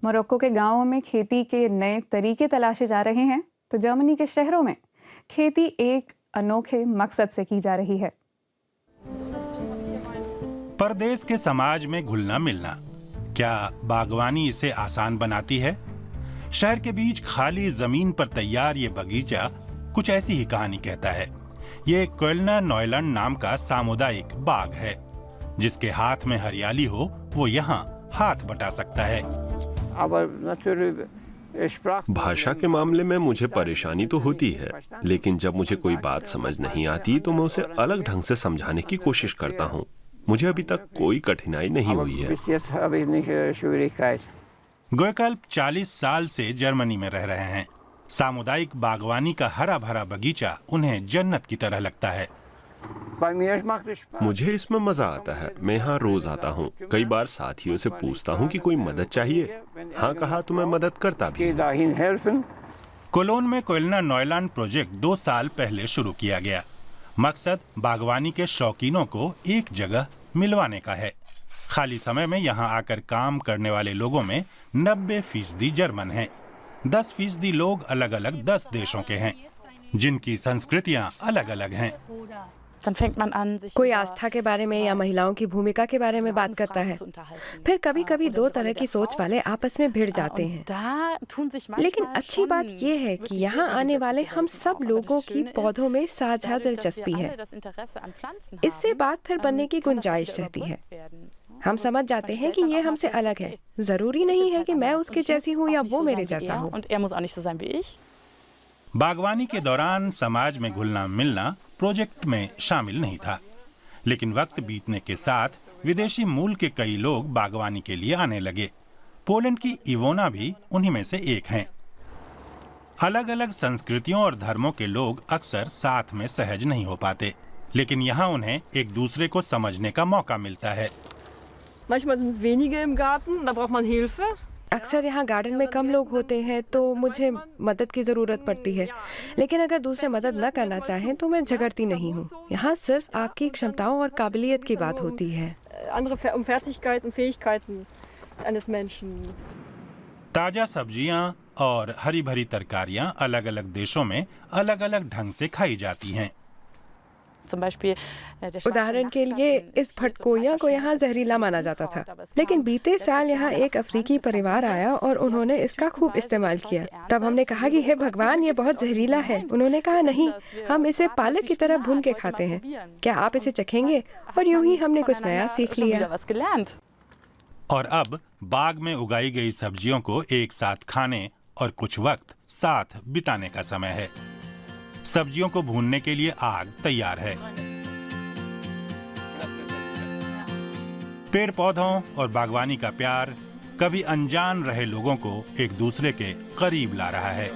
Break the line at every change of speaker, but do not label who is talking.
Morocco के गांवों में खेती के नए तरीके तलाशे जा रहे हैं, तो जर्मनी के शहरों में खेती एक अनोखे मकसद से की जा रही है।
परदेश के समाज में घुलना मिलना, क्या बागवानी इसे आसान बनाती है? शहर के बीच खाली जमीन पर तैयार ये बगीचा कुछ ऐसी ही कहानी कहता है। ये कोएल्नर नॉयलैंड नाम का सामुदायिक बाग है। जिसके हाथ में हरियाली हो वो यहाँ हाथ बटा सकता है।
भाषा के मामले में मुझे परेशानी तो होती है, लेकिन जब मुझे कोई बात समझ नहीं आती तो मैं उसे अलग ढंग से समझाने की कोशिश करता हूँ। मुझे अभी तक कोई कठिनाई नहीं हुई है।
गोएकल्प 40 साल से जर्मनी में रह रहे हैं। सामुदायिक बागवानी का हरा भरा बगीचा उन्हें जन्नत की तरह लगता है।
मुझे इसमें मजा आता है। मैं यहाँ रोज आता हूँ। कई बार साथियों से पूछता हूँ कि कोई मदद चाहिए। हाँ कहा तो मैं मदद करता भी हूँ।
कोलोन में कोएल्नर नॉयलैंड प्रोजेक्ट 2 साल पहले शुरू किया गया। मकसद बागवानी के शौकीनों को एक जगह मिलवाने का है। खाली समय में यहाँ आकर काम करने वाले लोगों में 90% जर्मन हैं। 10% लोग अलग अलग 10 देशों के हैं, जिनकी संस्कृतियाँ अलग अलग हैं।
कोई आस्था के बारे में या महिलाओं की भूमिका के बारे में बात करता है। फिर कभी कभी 2 तरह की सोच वाले आपस में भिड़ जाते हैं। लेकिन अच्छी बात यह है कि यहाँ आने वाले हम सब लोगों की पौधों में साझा दिलचस्पी है। इससे बात फिर बनने की गुंजाइश रहती है। हम समझ जाते हैं कि ये हमसे अलग है। जरूरी नहीं है कि मैं उसके जैसी हूँ या वो मेरे जैसा हो।
बागवानी के दौरान समाज में घुलना मिलना प्रोजेक्ट में शामिल नहीं था, लेकिन वक्त बीतने के साथ विदेशी मूल के कई लोग बागवानी के लिए आने लगे। पोलैंड की इवोना भी उन्हीं में से एक हैं। अलग अलग संस्कृतियों और धर्मों के लोग अक्सर साथ में सहज नहीं हो पाते, लेकिन यहाँ उन्हें एक दूसरे को समझने का मौका मिलता है।
अक्सर यहाँ गार्डन में कम लोग होते हैं तो मुझे मदद की ज़रूरत पड़ती है, लेकिन अगर दूसरे मदद न करना चाहें तो मैं झगड़ती नहीं हूँ। यहाँ सिर्फ आपकी क्षमताओं और काबिलियत की बात होती है।
ताज़ा सब्जियाँ और हरी भरी तरकारियाँ अलग अलग देशों में अलग अलग ढंग से खाई जाती हैं।
उदाहरण के लिए इस भटकोइया को यहाँ जहरीला माना जाता था, लेकिन बीते साल यहाँ एक अफ्रीकी परिवार आया और उन्होंने इसका खूब इस्तेमाल किया। तब हमने कहा कि हे भगवान, ये बहुत जहरीला है। उन्होंने कहा नहीं, हम इसे पालक की तरह भून के खाते हैं। क्या आप इसे चखेंगे? और यूं ही हमने कुछ नया सीख लिया।
और अब बाग में उगाई गई सब्जियों को एक साथ खाने और कुछ वक्त साथ बिताने का समय है। सब्जियों को भूनने के लिए आग तैयार है। पेड़ पौधों और बागवानी का प्यार कभी अनजान रहे लोगों को एक दूसरे के करीब ला रहा है।